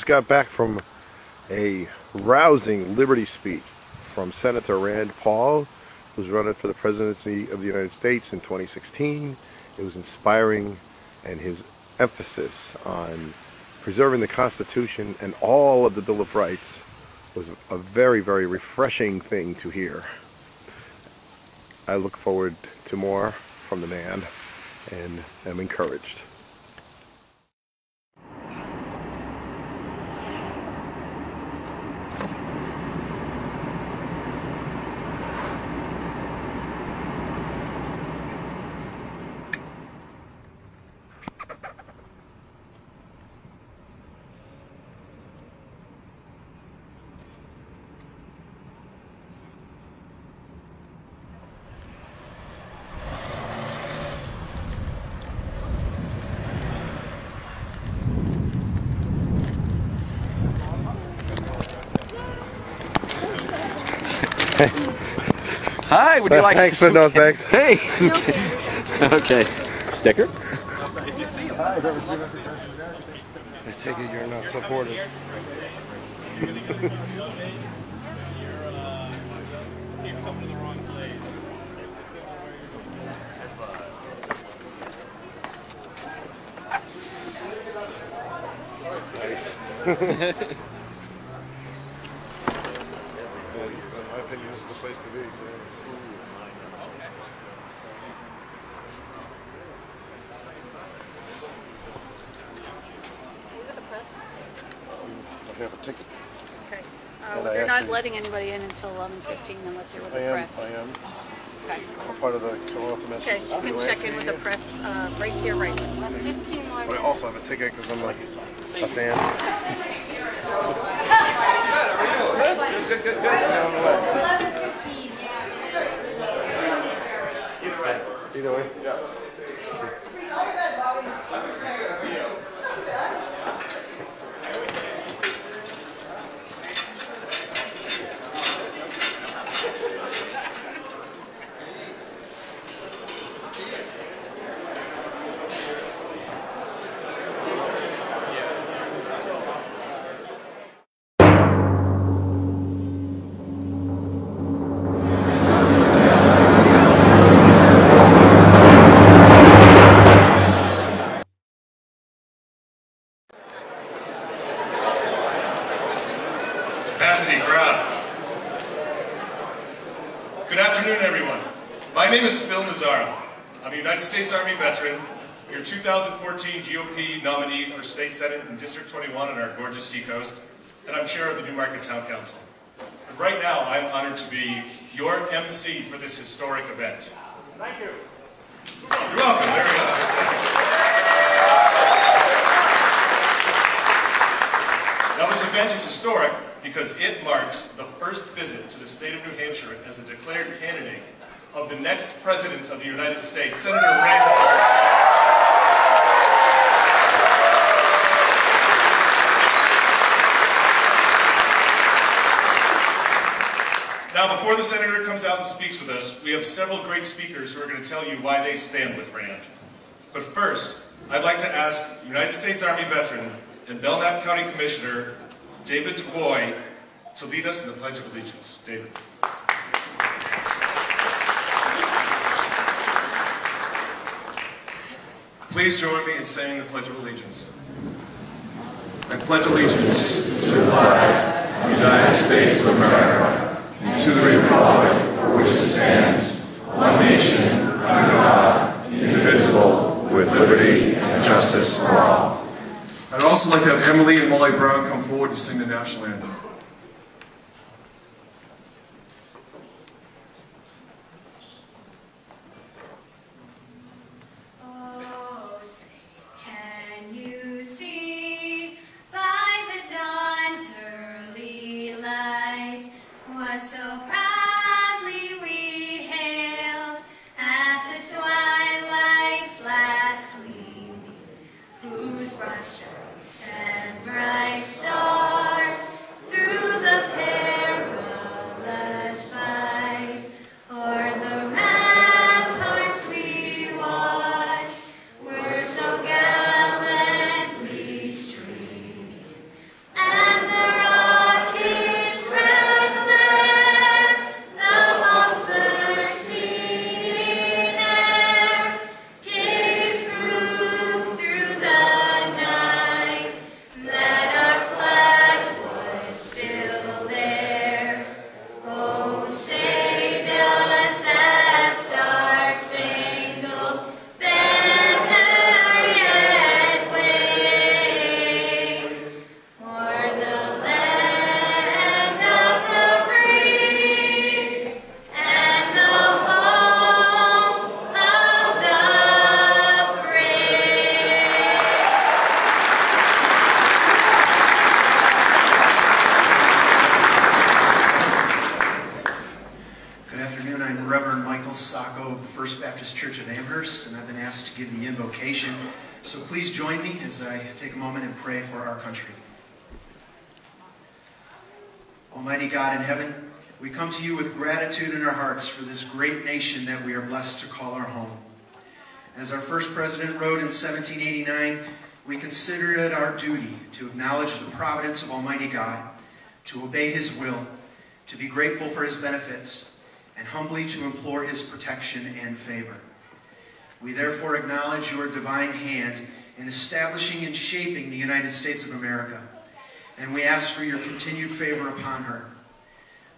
just got back from a rousing liberty speech from Senator Rand Paul, who's running for the presidency of the United States in 2016. It was inspiring, and his emphasis on preserving the Constitution and all of the Bill of Rights was a very, very refreshing thing to hear. I look forward to more from the man and am encouraged. Hi, would you like thanks, but no thanks. Hey! Okay. Sticker? If you see I take it you're not supportive. Nice. In my opinion, this is the place to be. I have a ticket. Okay. You're not letting anybody in until 11:15 unless you're with the press. I am. Okay. I'm part of the Commonwealth Okay, you can check in with the press right to your right. 15 more. But I also have a ticket because I'm like a fan. Either way. Yeah. Capacity crowd. Good afternoon, everyone. My name is Phil Mazzaro. I'm a United States Army veteran, your 2014 GOP nominee for State Senate in District 21 on our gorgeous seacoast, and I'm chair of the Newmarket Town Council. And right now, I'm honored to be your MC for this historic event. Thank you. You're welcome. There we go. Now, this event is historic because it marks the first visit to the state of New Hampshire as a declared candidate of the next President of the United States, Senator Rand Paul. Now, before the Senator comes out and speaks with us, we have several great speakers who are going to tell you why they stand with Rand. But first, I'd like to ask United States Army veteran and Belknap County Commissioner David DuBois to lead us in the Pledge of Allegiance. David. Please join me in saying the Pledge of Allegiance. I pledge allegiance to the flag of the United States of America and to the republic for which it stands, one nation, under God, indivisible, with liberty and justice for all. I'd also like to have Emily and Molly Brown come forward to sing the national anthem. So proudly we hailed at the twilight's last gleam, whose broad stripes and bright stars through Good afternoon. I'm Reverend Michael Sacco of the First Baptist Church of Amherst, and I've been asked to give the invocation. So please join me as I take a moment and pray for our country. Almighty God in heaven, we come to you with gratitude in our hearts for this great nation that we are blessed to call our home. As our first president wrote in 1789, we consider it our duty to acknowledge the providence of Almighty God, to obey His will, to be grateful for His benefits, and humbly to implore His protection and favor. We therefore acknowledge your divine hand in establishing and shaping the United States of America, and we ask for your continued favor upon her.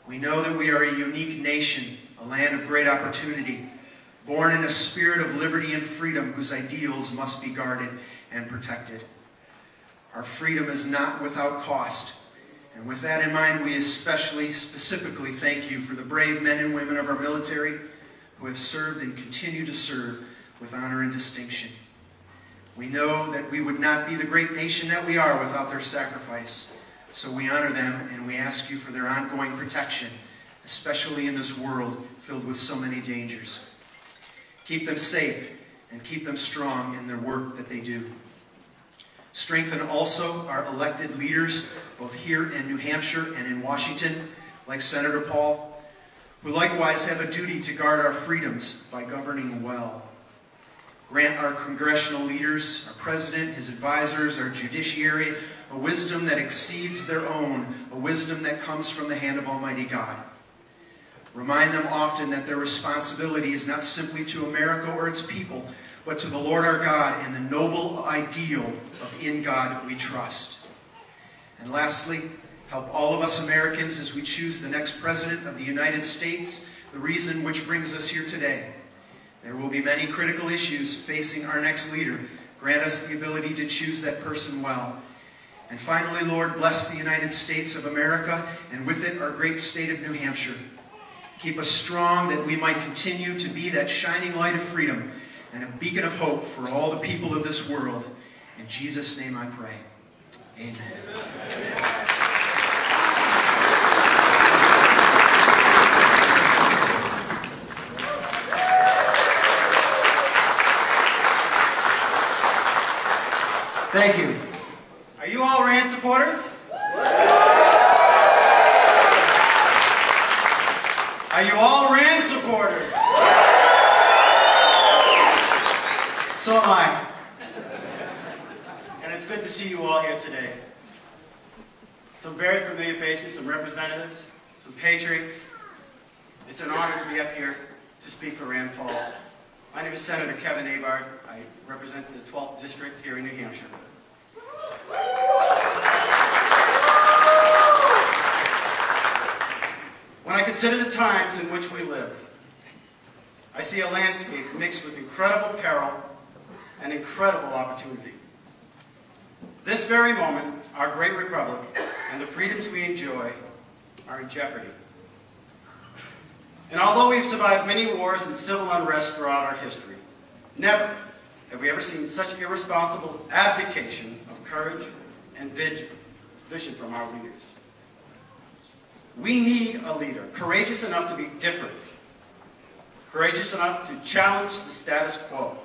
We know that we are a unique nation, a land of great opportunity, born in a spirit of liberty and freedom whose ideals must be guarded and protected. Our freedom is not without cost. And with that in mind, we specifically thank you for the brave men and women of our military who have served and continue to serve with honor and distinction. We know that we would not be the great nation that we are without their sacrifice. So we honor them and we ask you for their ongoing protection, especially in this world filled with so many dangers. Keep them safe and keep them strong in their work that they do. Strengthen also our elected leaders, both here in New Hampshire and in Washington, like Senator Paul, who likewise have a duty to guard our freedoms by governing well. Grant our congressional leaders, our president, his advisors, our judiciary, a wisdom that exceeds their own, a wisdom that comes from the hand of Almighty God. Remind them often that their responsibility is not simply to America or its people, but to the Lord our God and the noble ideal of "In God we trust." And lastly, help all of us Americans as we choose the next President of the United States, the reason which brings us here today. There will be many critical issues facing our next leader. Grant us the ability to choose that person well. And finally, Lord, bless the United States of America, and with it our great state of New Hampshire. Keep us strong that we might continue to be that shining light of freedom and a beacon of hope for all the people of this world. In Jesus' name I pray. Amen. Thank you. Are you all Rand supporters? Are you all Rand supporters? So am I. And it's good to see you all here today. Some very familiar faces, some representatives, some patriots. It's an honor to be up here to speak for Rand Paul. My name is Senator Kevin Abart. I represent the 12th District here in New Hampshire. When I consider the times in which we live, I see a landscape mixed with incredible peril and incredible opportunity. This very moment, our great republic and the freedoms we enjoy are in jeopardy. And although we've survived many wars and civil unrest throughout our history, never have we ever seen such irresponsible abdication of courage and vision from our leaders. We need a leader courageous enough to be different, courageous enough to challenge the status quo.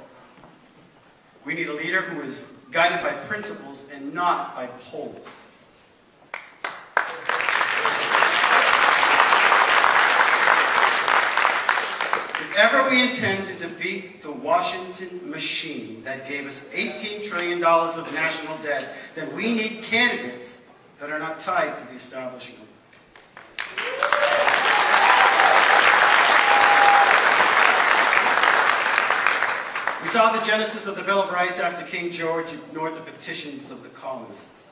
We need a leader who is guided by principles and not by polls. If ever we intend to defeat the Washington machine that gave us $18 trillion of national debt, then we need candidates that are not tied to the establishment. We saw the genesis of the Bill of Rights after King George ignored the petitions of the colonists,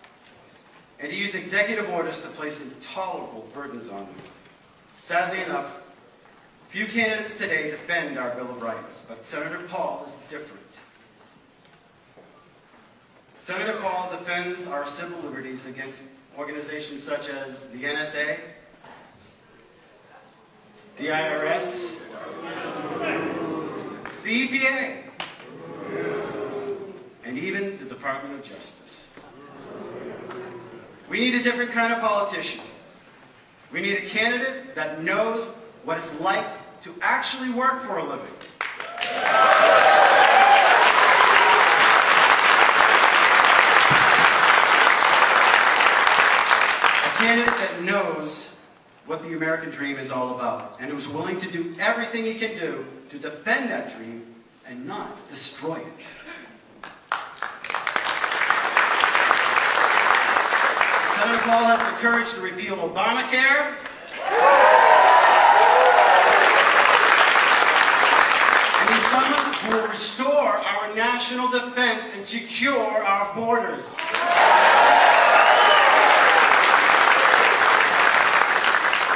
and he used executive orders to place intolerable burdens on them. Sadly enough, few candidates today defend our Bill of Rights, but Senator Paul is different. Senator Paul defends our civil liberties against organizations such as the NSA, the IRS, the EPA, and even the Department of Justice. We need a different kind of politician. We need a candidate that knows what it's like to actually work for a living. A candidate that knows what the American dream is all about and who's willing to do everything he can do to defend that dream and not destroy it. Senator Paul has the courage to repeal Obamacare. And he's someone who will restore our national defense and secure our borders.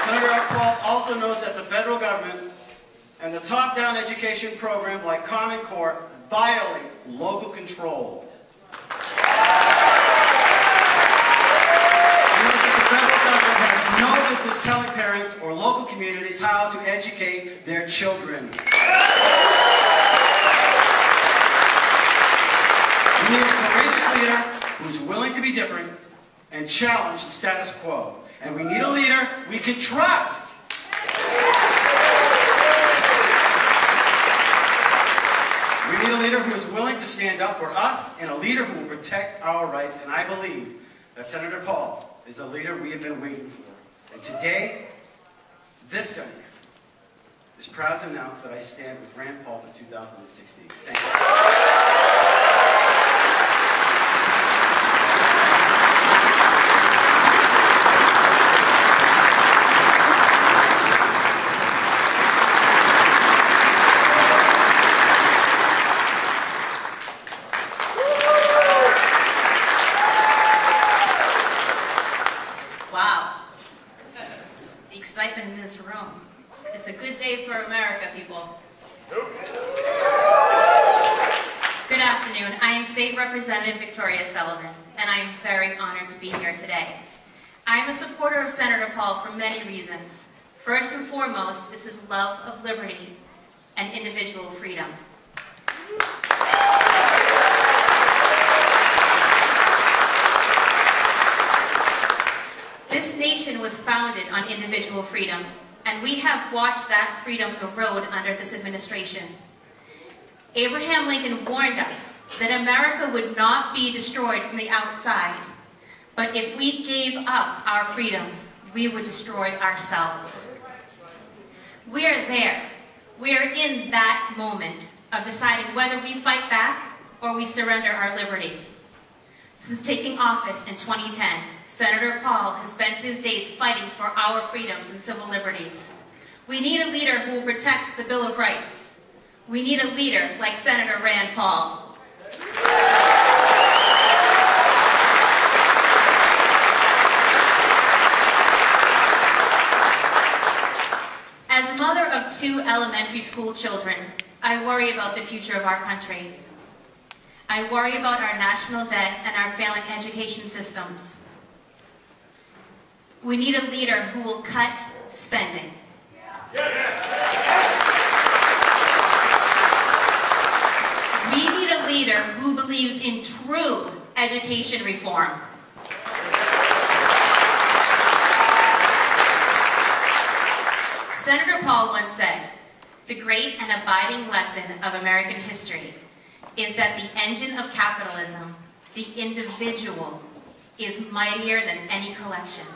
Senator Paul also knows that the federal government and the top-down education program like Common Core violate local control. No business telling parents or local communities how to educate their children. We need a courageous leader who's willing to be different and challenge the status quo. And we need a leader we can trust. We need a leader who is willing to stand up for us and a leader who will protect our rights. And I believe that Senator Paul is the leader we have been waiting for. And today, this senator is proud to announce that I stand with Rand Paul for 2016. Thank you. In this room. It's a good day for America, people. Good afternoon. I am State Representative Victoria Sullivan, and I am very honored to be here today. I am a supporter of Senator Paul for many reasons. First and foremost is his love of liberty and individual freedom. This nation was founded on individual freedom, and we have watched that freedom erode under this administration. Abraham Lincoln warned us that America would not be destroyed from the outside, but if we gave up our freedoms, we would destroy ourselves. We are there. We are in that moment of deciding whether we fight back or we surrender our liberty. Since taking office in 2010, Senator Paul has spent his days fighting for our freedoms and civil liberties. We need a leader who will protect the Bill of Rights. We need a leader like Senator Rand Paul. As mother of 2 elementary school children, I worry about the future of our country. I worry about our national debt and our failing education systems. We need a leader who will cut spending. We need a leader who believes in true education reform. Senator Paul once said, "The great and abiding lesson of American history is that the engine of capitalism, the individual, is mightier than any collection."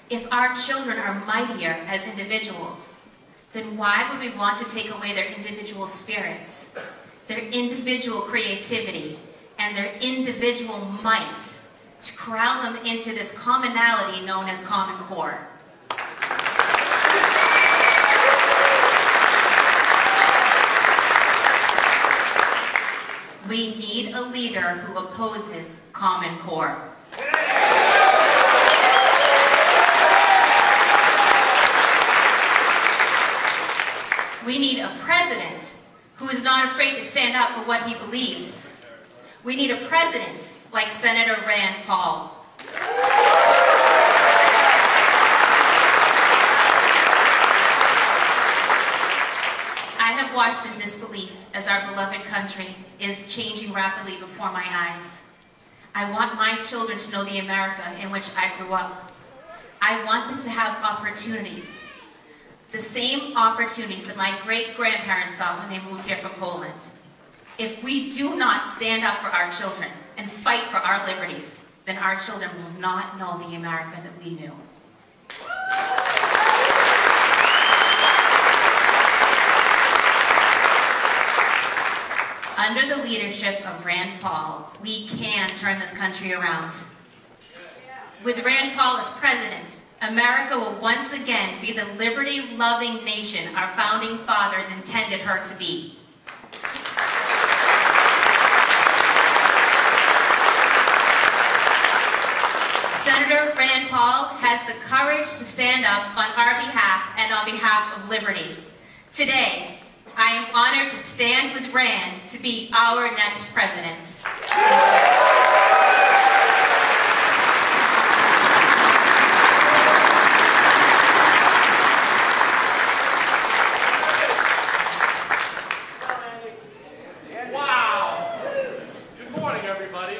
If our children are mightier as individuals, then why would we want to take away their individual spirits, their individual creativity, and their individual might to corral them into this commonality known as Common Core? We need a leader who opposes Common Core. We need a president who is not afraid to stand up for what he believes. We need a president like Senator Rand Paul. I have watched in disbelief as our beloved country is changing rapidly before my eyes. I want my children to know the America in which I grew up. I want them to have opportunities. The same opportunities that my great-grandparents saw when they moved here from Poland. If we do not stand up for our children and fight for our liberties, then our children will not know the America that we knew. Under the leadership of Rand Paul, we can turn this country around. With Rand Paul as president, America will once again be the liberty-loving nation our founding fathers intended her to be. Senator Rand Paul has the courage to stand up on our behalf and on behalf of liberty. Today, I am honored to stand with Rand to be our next president. Wow! Good morning, everybody.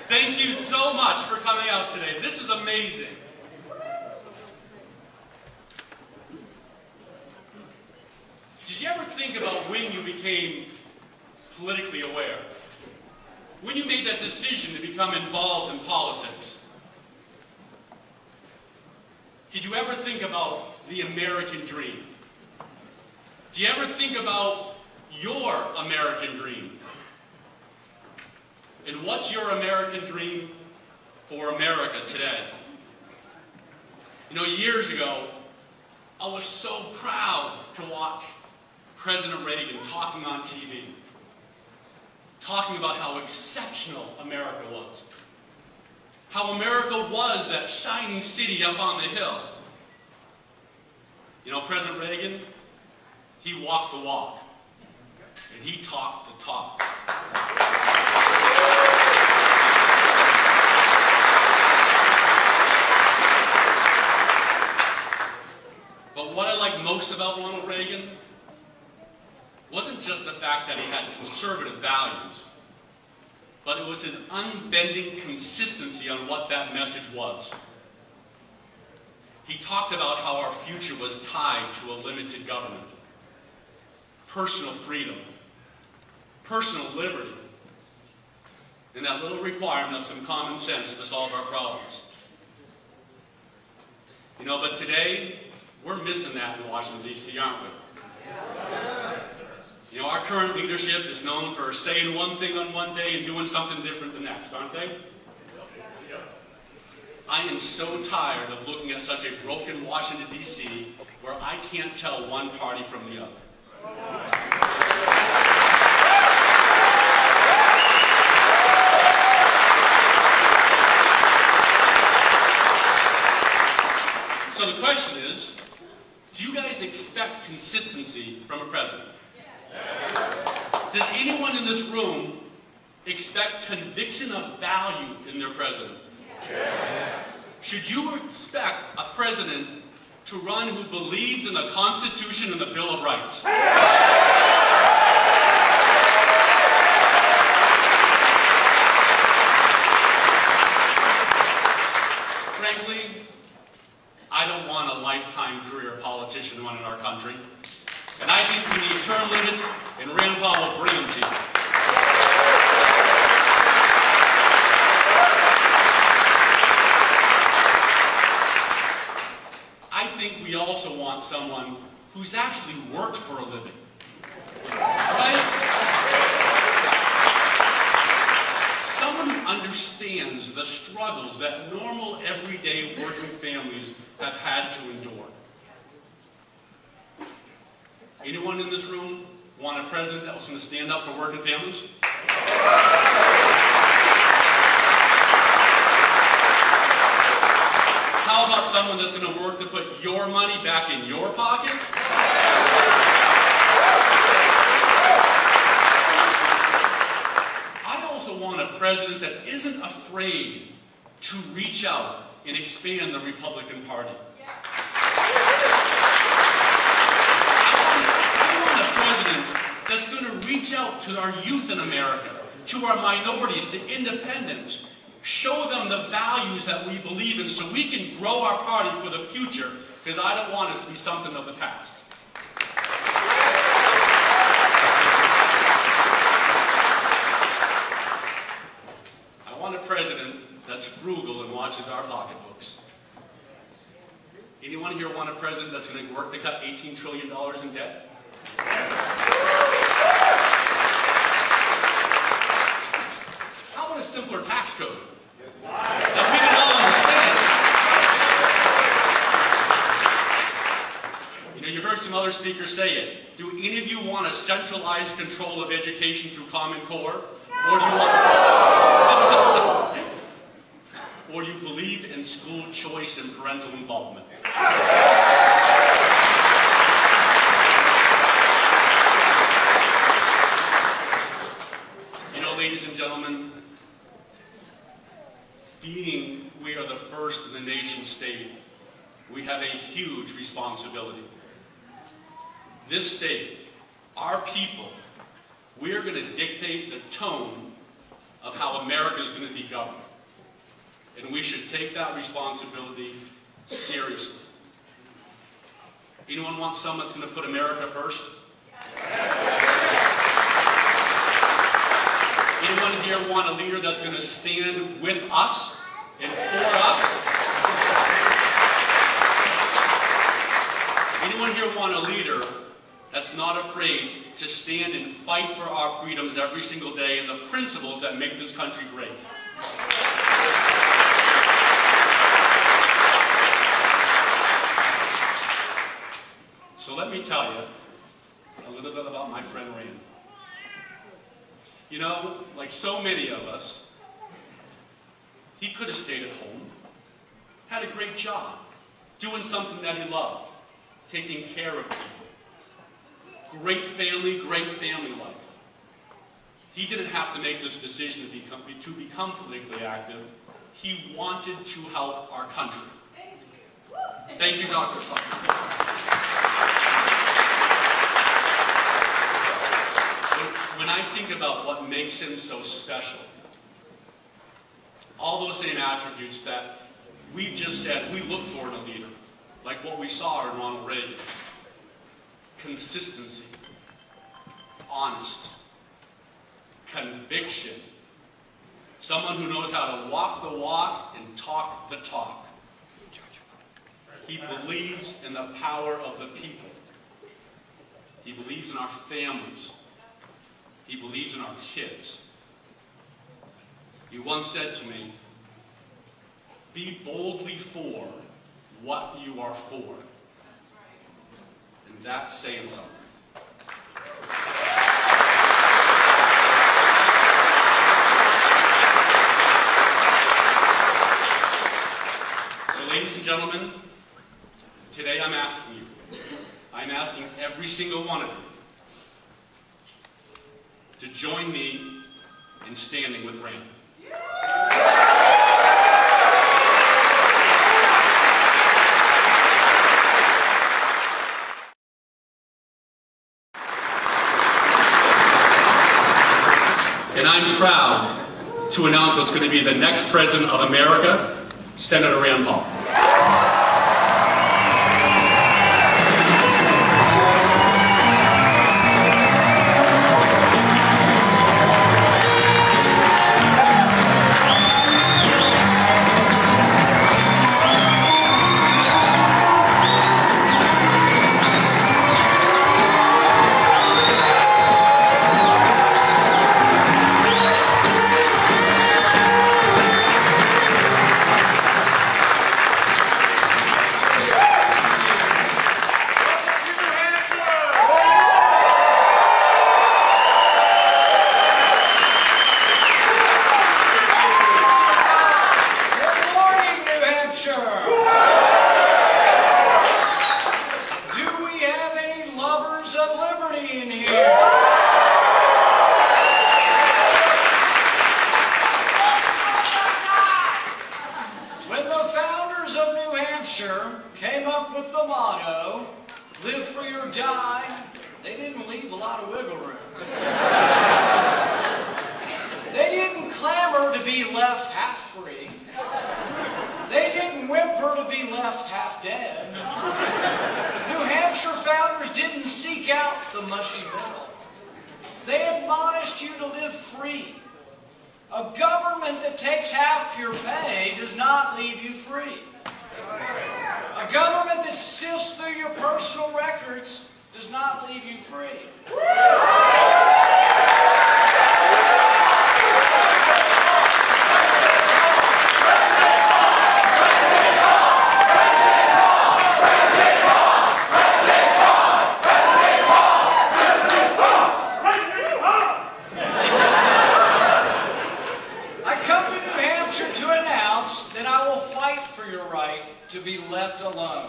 Thank you so much for coming out today. This is amazing. Did you ever think about when you became politically aware? When you made that decision to become involved in politics? Did you ever think about the American dream? Do you ever think about your American dream? And what's your American dream for America today? You know, years ago, I was so proud to watch President Reagan talking on TV, talking about how exceptional America was. How America was that shining city up on the hill. You know, President Reagan, he walked the walk, and he talked the talk. But what I like most about Ronald Reagan wasn't just the fact that he had conservative values, but it was his unbending consistency on what that message was. He talked about how our future was tied to a limited government, personal freedom, personal liberty, and that little requirement of some common sense to solve our problems. You know, but today, we're missing that in Washington, D.C., aren't we? You know, our current leadership is known for saying one thing on one day and doing something different the next, aren't they? I am so tired of looking at such a broken Washington, D.C., where I can't tell one party from the other. So the question is, do you guys expect consistency from a president? Does anyone in this room expect conviction of value in their president? Should you expect a president to run who believes in the Constitution and the Bill of Rights? Frankly, I don't want a lifetime career politician running our country. And I think we need term limits, and Rand Paul will bring them to you. I think we also want someone who's actually worked for a living. Right? Someone who understands the struggles that normal, everyday working families have had to endure. Anyone in this room want a president that was going to stand up for working families? How about someone that's going to work to put your money back in your pocket? I also want a president that isn't afraid to reach out and expand the Republican Party. That's going to reach out to our youth in America to our minorities, to independents. Show them the values that we believe in so we can grow our party for the future, because I don't want us to be something of the past. I want a president that's frugal and watches our pocketbooks. Anyone here want a president that's going to work to cut $18 trillion in debt? How about a simpler tax code that we can all understand? You know, you heard some other speakers say it. Do any of you want a centralized control of education through Common Core? Or do you want... or you believe in school choice and parental involvement? You know, ladies and gentlemen, being we are the first in the nation state, we have a huge responsibility. This state, our people, we are going to dictate the tone of how America is going to be governed. And we should take that responsibility seriously. Anyone want someone that's going to put America first? Anyone here want a leader that's going to stand with us and for us? Anyone here want a leader that's not afraid to stand and fight for our freedoms every single day and the principles that make this country great? So let me tell you a little bit about my friend Rand. You know, like so many of us, he could have stayed at home, had a great job, doing something that he loved, taking care of people. Great family life. He didn't have to make this decision to become politically active. He wanted to help our country. Thank you, Dr. When I think about what makes him so special, all those same attributes that we just said we look for in a leader, like what we saw in Ronald Reagan: consistency, honest, conviction, someone who knows how to walk the walk and talk the talk. He believes in the power of the people. He believes in our families. He believes in our kids. He once said to me, "Be boldly for what you are for." And that's saying something. So, ladies and gentlemen, today I'm asking every single one of you to join me in standing with Rand. And I'm proud to announce what's going to be the next President of America, Senator Rand Paul. Came up with the motto, live free or die. They didn't leave a lot of wiggle room. be left half free. They didn't whimper to be left half dead. New Hampshire founders didn't seek out the mushy middle. They admonished you to live free. A government that takes half your pay does not leave you free. A government that sifts through your personal records does not leave you free. To be left alone.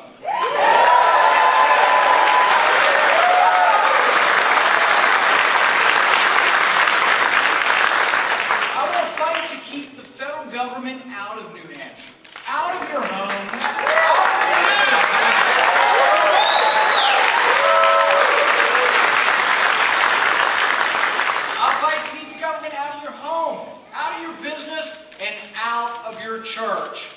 I will fight to keep the federal government out of New Hampshire, out of your home, I'll fight to keep the government out of your home, out of your business, and out of your church.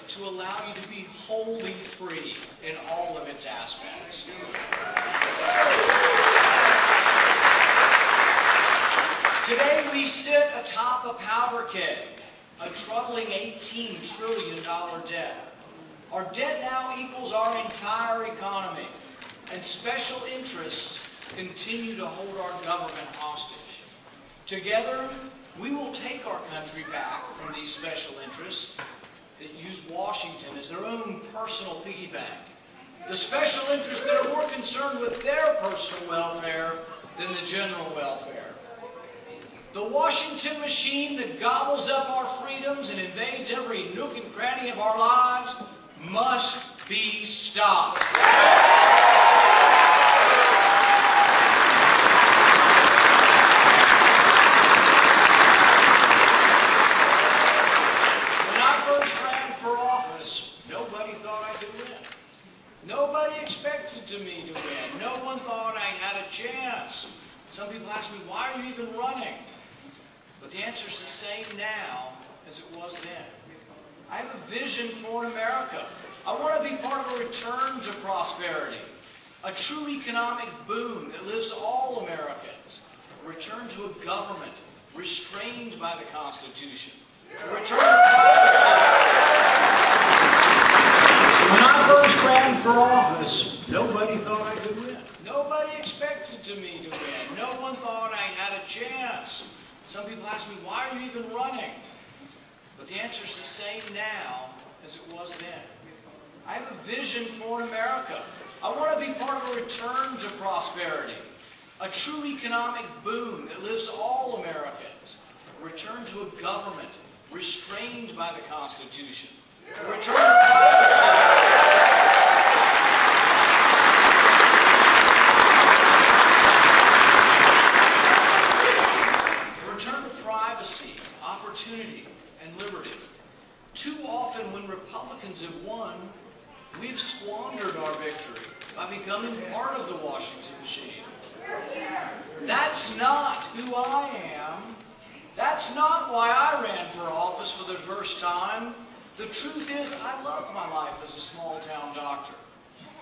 To allow you to be wholly free in all of its aspects. Today we sit atop a powder keg, a troubling $18 trillion debt. Our debt now equals our entire economy, and special interests continue to hold our government hostage. Together, we will take our country back from these special interests that use Washington as their own personal piggy bank. The special interests that are more concerned with their personal welfare than the general welfare. The Washington machine that gobbles up our freedoms and invades every nook and cranny of our lives must be stopped. Nobody expected me to win. No one thought I had a chance. Some people ask me, why are you even running? But the answer is the same now as it was then. I have a vision for America. I want to be part of a return to prosperity, a true economic boom that lifts all Americans, a return to a government restrained by the Constitution, a return to When I first ran for office, nobody thought I could win. Nobody expected me to win. No one thought I had a chance. Some people ask me, why are you even running? But the answer is the same now as it was then. I have a vision for America. I want to be part of a return to prosperity, a true economic boom that lifts all Americans, a return to a government restrained by the Constitution, a return to privacy, opportunity, and liberty. Too often when Republicans have won, we've squandered our victory by becoming part of the Washington machine. That's not who I am. That's not why I ran for office for the first time. The truth is, I love my life as a small-town doctor.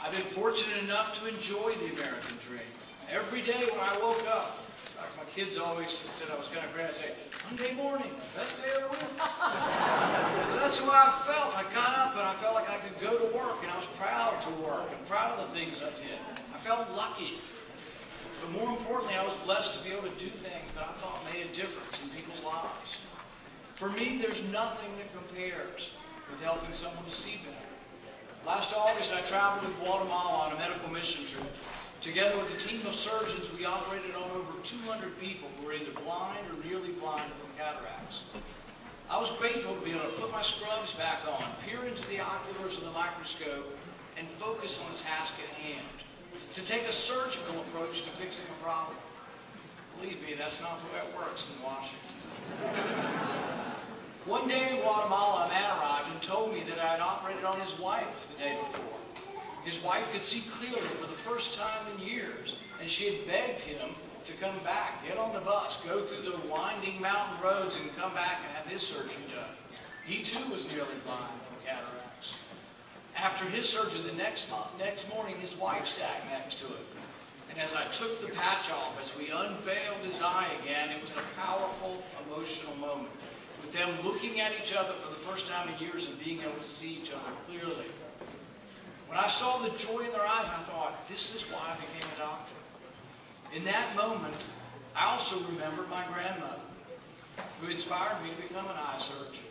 I've been fortunate enough to enjoy the American dream. Every day when I woke up, like my kids always said I was kind of great, I'd say, Monday morning, best day of the week. But that's the way I felt. I got up and I felt like I could go to work, and I was proud to work and proud of the things I did. I felt lucky. But more importantly, I was blessed to be able to do things that I thought made a difference in people's lives. For me, there's nothing that compares with helping someone to see better. Last August, I traveled to Guatemala on a medical mission trip. Together with a team of surgeons, we operated on over 200 people who were either blind or nearly blind from cataracts. I was grateful to be able to put my scrubs back on, peer into the oculars of the microscope, and focus on the task at hand. To take a surgical approach to fixing a problem. Believe me, that's not the way it works in Washington. One day in Guatemala, a man arrived and told me that I had operated on his wife the day before. His wife could see clearly for the first time in years, and she had begged him to come back, get on the bus, go through the winding mountain roads, and come back and have his surgery done. He too was nearly blind from cataracts. After his surgery the next morning, his wife sat next to him. And as I took the patch off, as we unveiled his eye again, it was a powerful, emotional moment, with them looking at each other for the first time in years and being able to see each other clearly. When I saw the joy in their eyes, I thought, this is why I became a doctor. In that moment, I also remembered my grandmother, who inspired me to become an eye surgeon.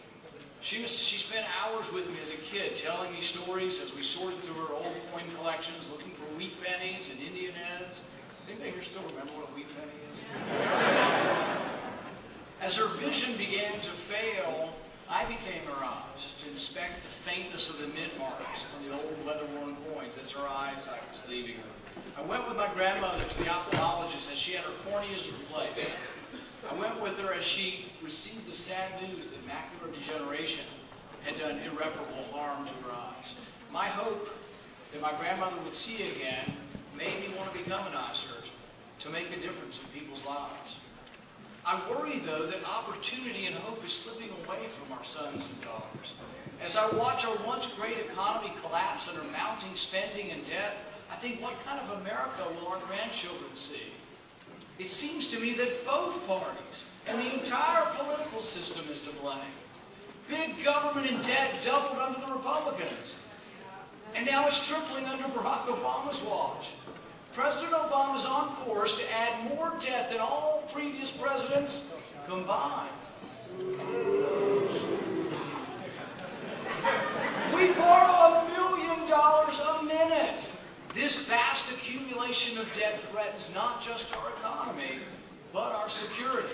She spent hours with me as a kid, telling me stories as we sorted through her old coin collections, looking for wheat pennies and Indian heads. Does anybody here still remember what a wheat penny is? As her vision began to fail, I became her eyes to inspect the faintness of the mint marks on the old weather-worn coins as her eyesight was leaving her. I went with my grandmother to the ophthalmologist as she had her corneas replaced. I went with her as she received the sad news that macular degeneration had done irreparable harm to her eyes. My hope that my grandmother would see again made me want to become an eye surgeon to make a difference in people's lives. I worry, though, that opportunity and hope is slipping away from our sons and daughters. As I watch our once great economy collapse under mounting spending and debt, I think, what kind of America will our grandchildren see? It seems to me that both parties and the entire political system is to blame. Big government and debt doubled under the Republicans. And now it's tripling under Barack Obama's watch. President Obama is on course to add more debt than all previous presidents combined. We borrow $1 million a minute. This vast accumulation of debt threatens not just our economy, but our security.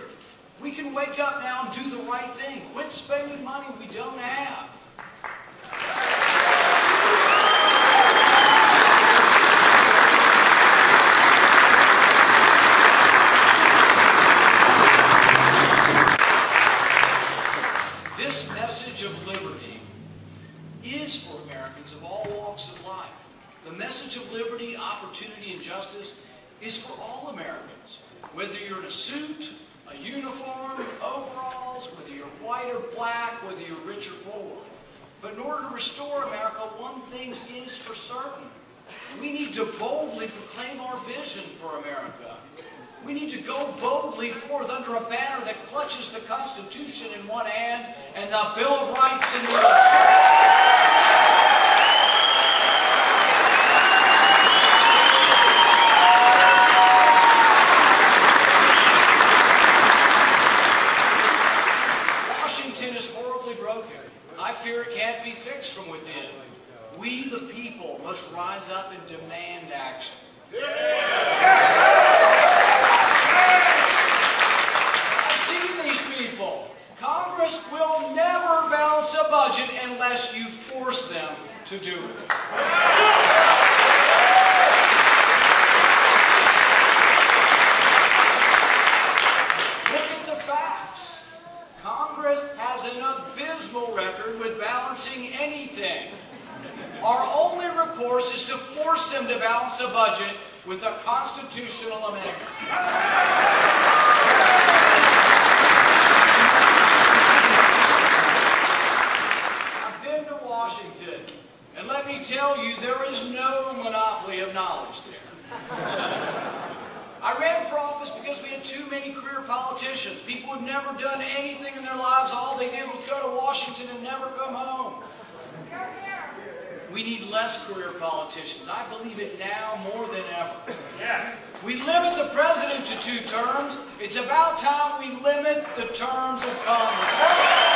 We can wake up now and do the right thing. Quit spending money we don't have. This message of liberty is for Americans of all walks of life. The message of liberty, opportunity, and justice is for all Americans. Whether you're in a suit, a uniform, overalls, whether you're white or black, whether you're rich or poor. But in order to restore America, one thing is for certain. We need to boldly proclaim our vision for America. We need to go boldly forth under a banner that clutches the Constitution in one hand and the Bill of Rights in the other. I fear it can't be fixed from within. We, the people, must rise up and demand action. I've seen these people. Congress will never balance a budget unless you force them to do it. Look at the facts. Congress has an abysmal record with balancing anything. Our only recourse is to force them to balance the budget with a constitutional amendment. I've been to Washington, and let me tell you, there is no monopoly of knowledge there. I ran for office because we had too many career politicians. People who had never done anything in their lives. All they did was go to Washington and never come home. We need less career politicians. I believe it now more than ever. Yeah. We limit the president to 2 terms. It's about time we limit the terms of Congress.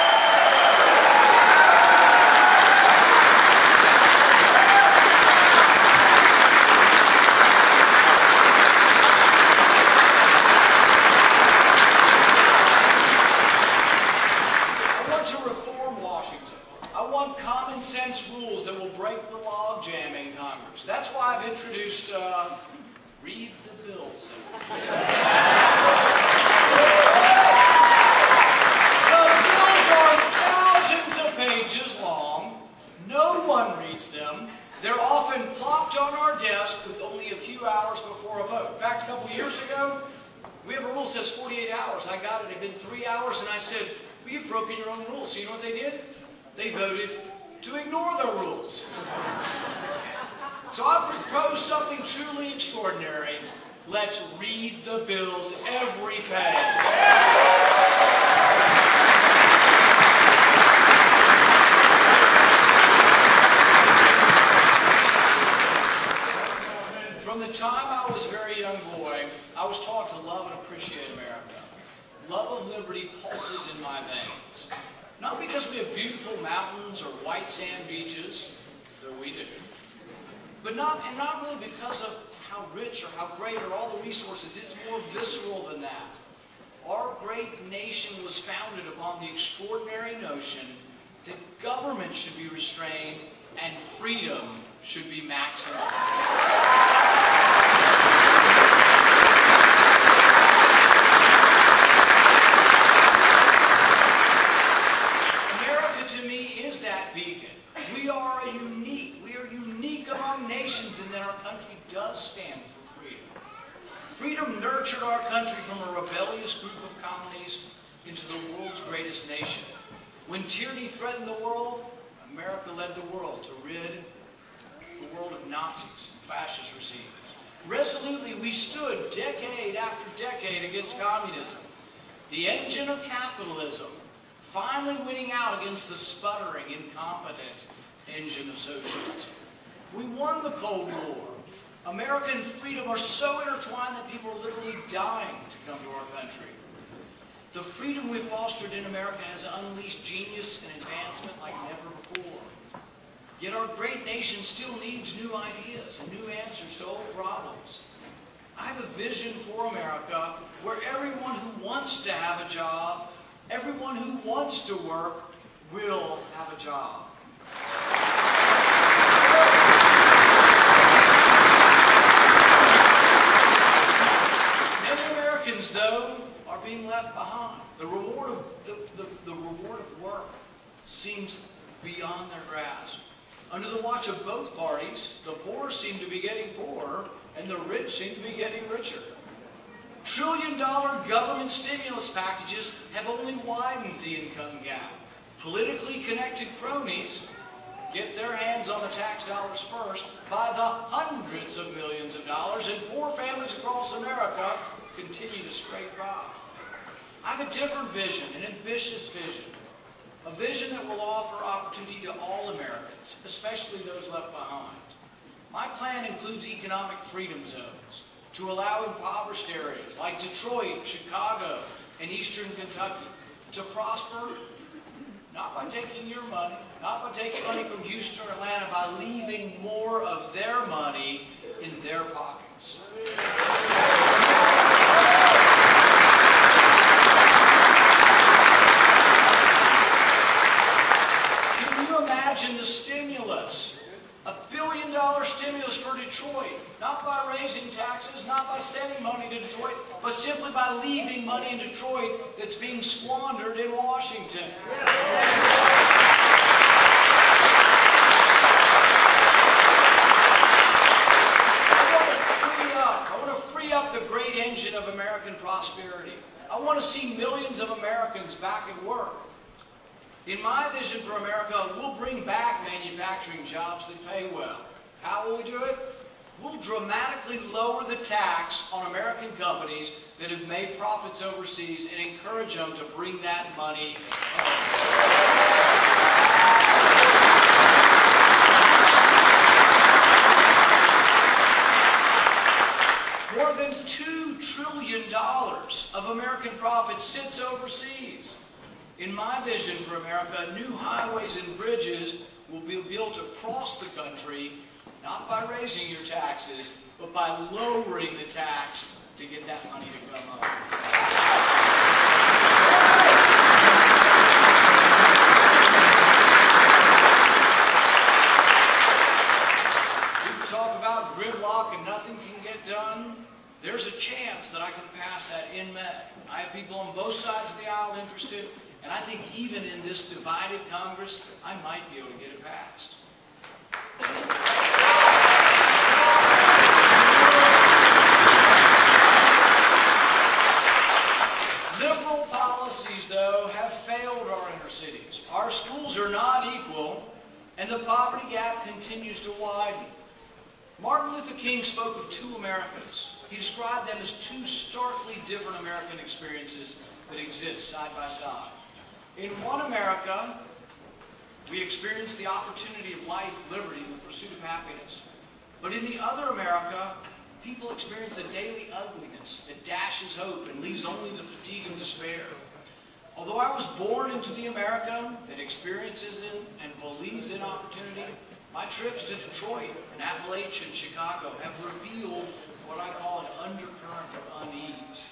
Rules that will break the log jam in Congress. That's why I've introduced read the bills. The bills are thousands of pages long. No one reads them. They're often plot on our desk with only a few hours before a vote. In fact, a couple years ago, we have a rule that says 48 hours. I got it. It had been 3 hours, and I said, well, you've broken your own rules. So you know what they did? They voted to ignore the rules. So I propose something truly extraordinary. Let's read the bills every page. From the time I was a very young boy, I was taught to love and appreciate America. Love of liberty pulses in my veins. Not because we have beautiful mountains or white sand beaches, though we do, but not really because of how rich or how great are all the resources. It's more visceral than that. Our great nation was founded upon the extraordinary notion that government should be restrained and freedom should be maximized. We are unique among nations in that our country does stand for freedom. Freedom nurtured our country from a rebellious group of colonies into the world's greatest nation. When tyranny threatened the world, America led the world to rid the world of Nazis and fascist regimes. Resolutely, we stood decade after decade against communism, the engine of capitalism, finally winning out against the sputtering, incompetent engine of socialism. We won the Cold War. America and freedom are so intertwined that people are literally dying to come to our country. The freedom we've fostered in America has unleashed genius and advancement like never before. Yet our great nation still needs new ideas and new answers to old problems. I have a vision for America where everyone who wants to have a job, everyone who wants to work will have a job. Many Americans, though, are being left behind. The reward of work seems beyond their grasp. Under the watch of both parties, the poor seem to be getting poorer, and the rich seem to be getting richer. Trillion-dollar government stimulus packages have only widened the income gap. Politically connected cronies get their hands on the tax dollars first by the hundreds of millions of dollars, and poor families across America continue to scrape by. I have a different vision, an ambitious vision. A vision that will offer opportunity to all Americans, especially those left behind. My plan includes economic freedom zones to allow impoverished areas like Detroit, Chicago, and eastern Kentucky to prosper, not by taking your money, not by taking money from Houston or Atlanta, by leaving more of their money in their pockets. Imagine the stimulus, $1 billion stimulus for Detroit, not by raising taxes, not by sending money to Detroit, but simply by leaving money in Detroit that's being squandered in Washington. I want to free up the great engine of American prosperity. I want to see millions of Americans back at work. In my vision for America, we'll bring back manufacturing jobs that pay well. How will we do it? We'll dramatically lower the tax on American companies that have made profits overseas and encourage them to bring that money home. More than $2 trillion of American profits sits overseas. In my vision for America, new highways and bridges will be built across the country, not by raising your taxes, but by lowering the tax to get that money to come up. People talk about gridlock and nothing can get done. There's a chance that I can pass that in May. I have people on both sides of the aisle interested. And I think even in this divided Congress, I might be able to get it passed. Martin Luther King spoke of two Americas. He described them as two starkly different American experiences that exist side by side. In one America, we experience the opportunity of life, liberty, and the pursuit of happiness. But in the other America, people experience a daily ugliness that dashes hope and leaves only the fatigue of despair. Although I was born into the America that experiences it and believes in opportunity, my trips to Detroit and Appalachia and Chicago have revealed what I call an undercurrent of unease.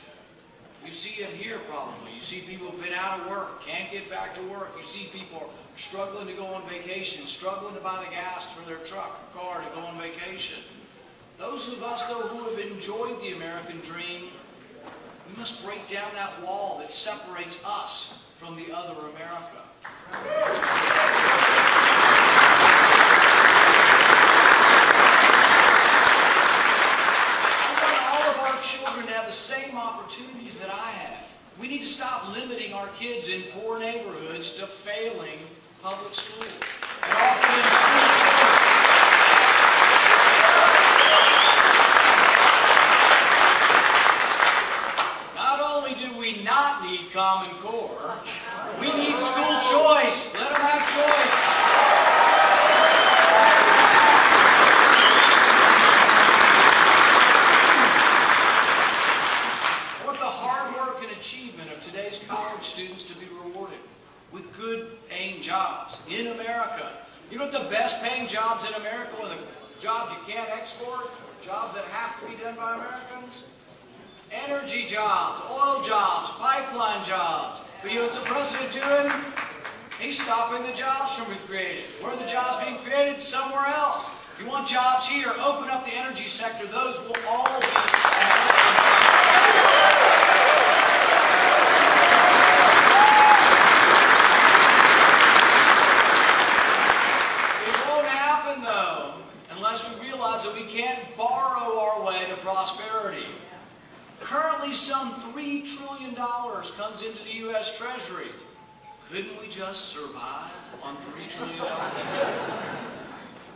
You see it here probably. You see people who've been out of work, can't get back to work. You see people struggling to go on vacation, struggling to buy the gas for their truck or car to go on vacation. Those of us, though, who have enjoyed the American dream, we must break down that wall that separates us from the other America. I want all of our children to have the same opportunities that I have. We need to stop limiting our kids in poor neighborhoods to failing public schools and offer them school choice. Not only do we not need Common Core, we need school choice. Let them have choice. I want the hard work and achievement of today's college students to be rewarded with good paying jobs in America. You know what the best paying jobs in America are? The jobs you can't export, jobs that have to be done by Americans? Energy jobs, oil jobs, pipeline jobs. But you know what's the president doing? He's stopping the jobs from being created. Where are the jobs being created? Somewhere else. You want jobs here, open up the energy sector. Those will all be It won't happen, though, unless we realize that we can't borrow our way to prosperity. Currently, some $3 trillion comes into the U.S. Treasury. Couldn't we just survive on $3 trillion?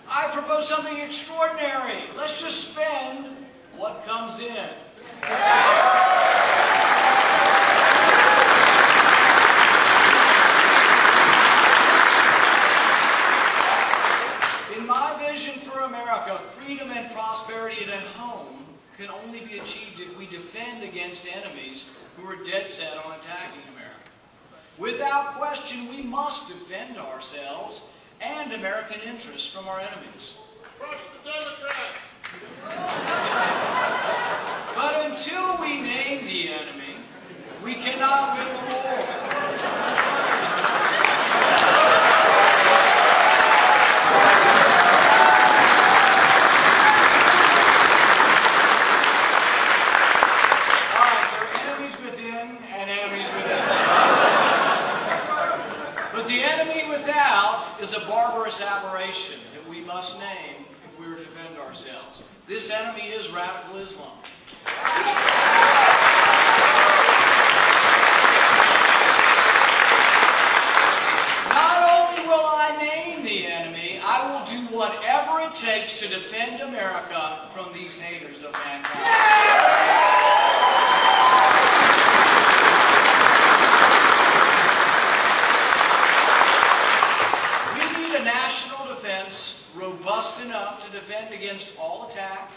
I propose something extraordinary. Let's just spend what comes in. In my vision for America, freedom and prosperity at home can only be achieved if we defend against enemies who are dead set on attacking America. Without question, we must defend ourselves and American interests from our enemies. Crush the Democrats! But until we name the enemy, we cannot win the war. Is a barbarous aberration that we must name if we were to defend ourselves. This enemy is radical Islam. Not only will I name the enemy, I will do whatever it takes to defend America from these haters of mankind. Robust enough to defend against all attack,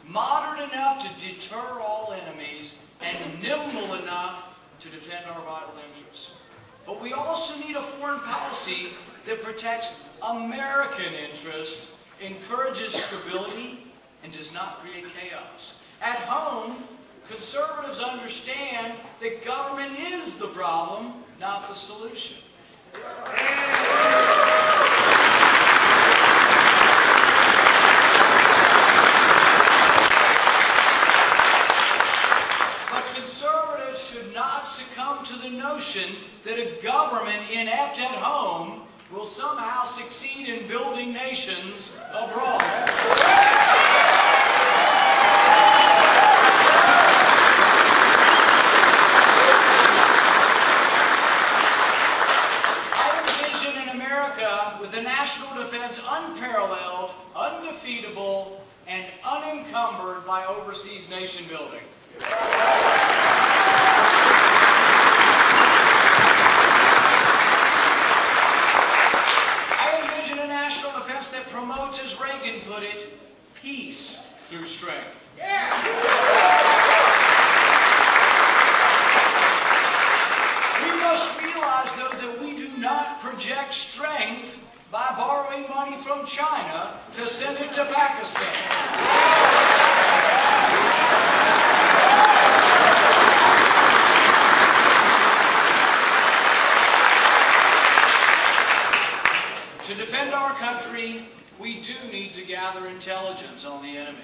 modern enough to deter all enemies, and nimble enough to defend our vital interests. But we also need a foreign policy that protects American interests, encourages stability, and does not create chaos. At home, conservatives understand that government is the problem, not the solution. Succumb to the notion that a government inept at home will somehow succeed in building nations abroad. I envision an America with a national defense unparalleled, undefeatable, and unencumbered by overseas nation building. I envision a national defense that promotes, as Reagan put it, peace through strength. We must realize, though, that we do not project strength by borrowing money from China to send it to Pakistan. To defend our country, we do need to gather intelligence on the enemy.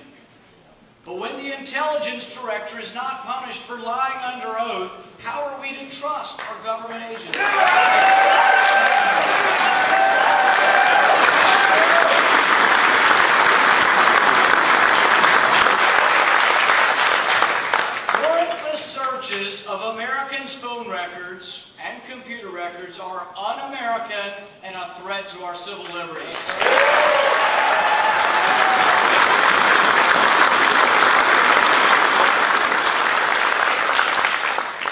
But when the intelligence director is not punished for lying under oath, how are we to trust our government agencies? Warrantless searches of Americans' phone records and computer records are un-American and a threat to our civil liberties.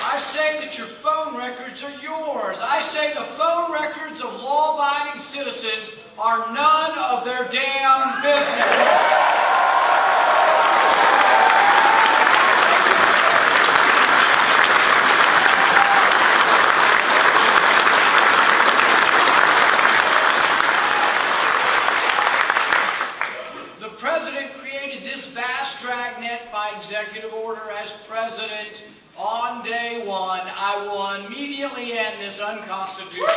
I say that your phone records are yours. I say the phone records of law-abiding citizens are none of their damn business. The President created this vast dragnet by executive order as President. On day one, I will immediately end this unconstitutional.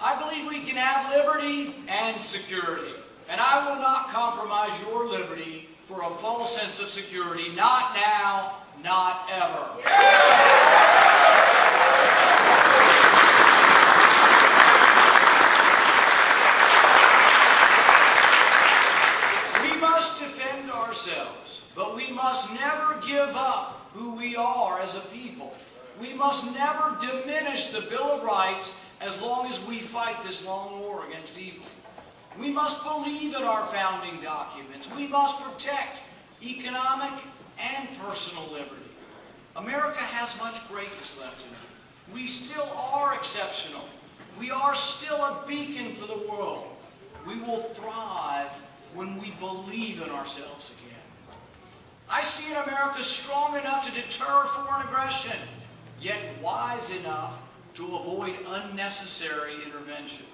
I believe we can have liberty and security, and I will not compromise your liberty for a false sense of security. Not now, not ever. Ourselves, but we must never give up who we are as a people. We must never diminish the Bill of Rights as long as we fight this long war against evil. We must believe in our founding documents. We must protect economic and personal liberty. America has much greatness left in it. We still are exceptional. We are still a beacon for the world. We will thrive when we believe in ourselves again. I see an America strong enough to deter foreign aggression, yet wise enough to avoid unnecessary intervention.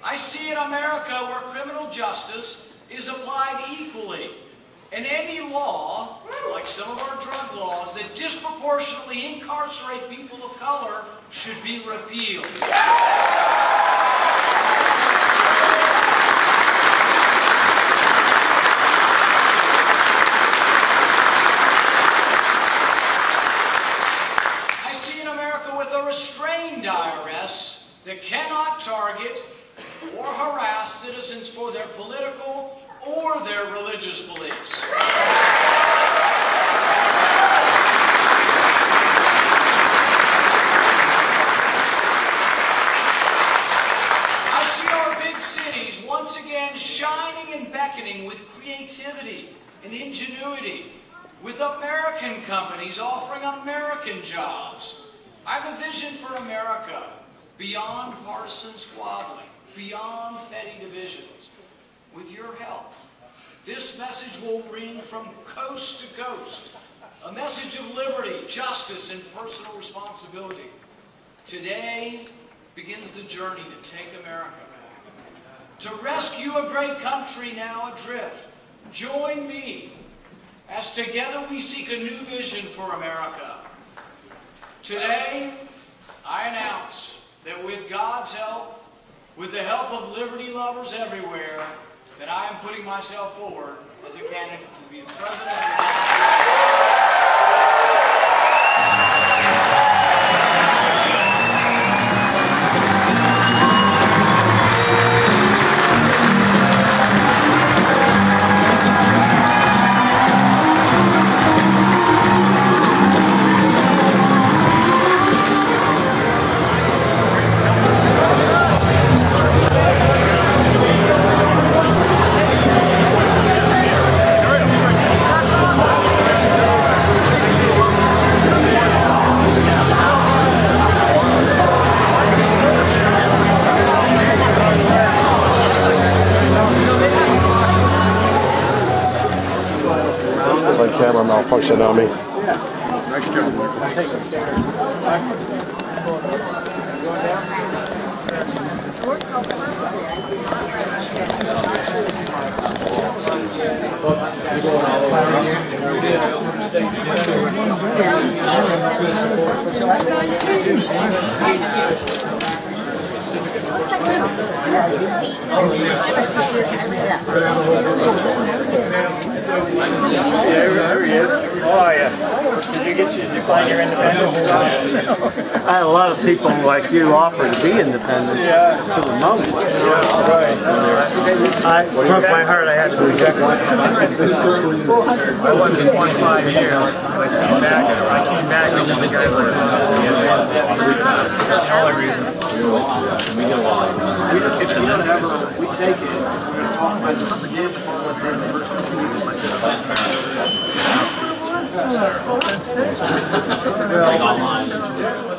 I see an America where criminal justice is applied equally, and any law, like some of our drug laws, that disproportionately incarcerate people of color should be repealed. Restrained IRS that cannot target or harass citizens for their political or their religious beliefs. I see our big cities once again shining and beckoning with creativity and ingenuity, with American companies offering American jobs. I have a vision for America beyond partisan squabbling, beyond petty divisions. With your help, this message will ring from coast to coast, a message of liberty, justice, and personal responsibility. Today begins the journey to take America back, to rescue a great country now adrift. Join me as together we seek a new vision for America. Today, I announce that with God's help, with the help of liberty lovers everywhere, that I am putting myself forward as a candidate to be the President of the United States. function on me. Nice job, There he is. Oh yeah. Did you find your independence? I had a lot of people like you offer to be independent. Yeah. To the moment. Yeah, right. I broke my heart. I had to reject it. I was 25 years. I came back because the guys were the only reason. If we don't ever, we take it. We're going to talk about this again. The first couple of weeks. Well,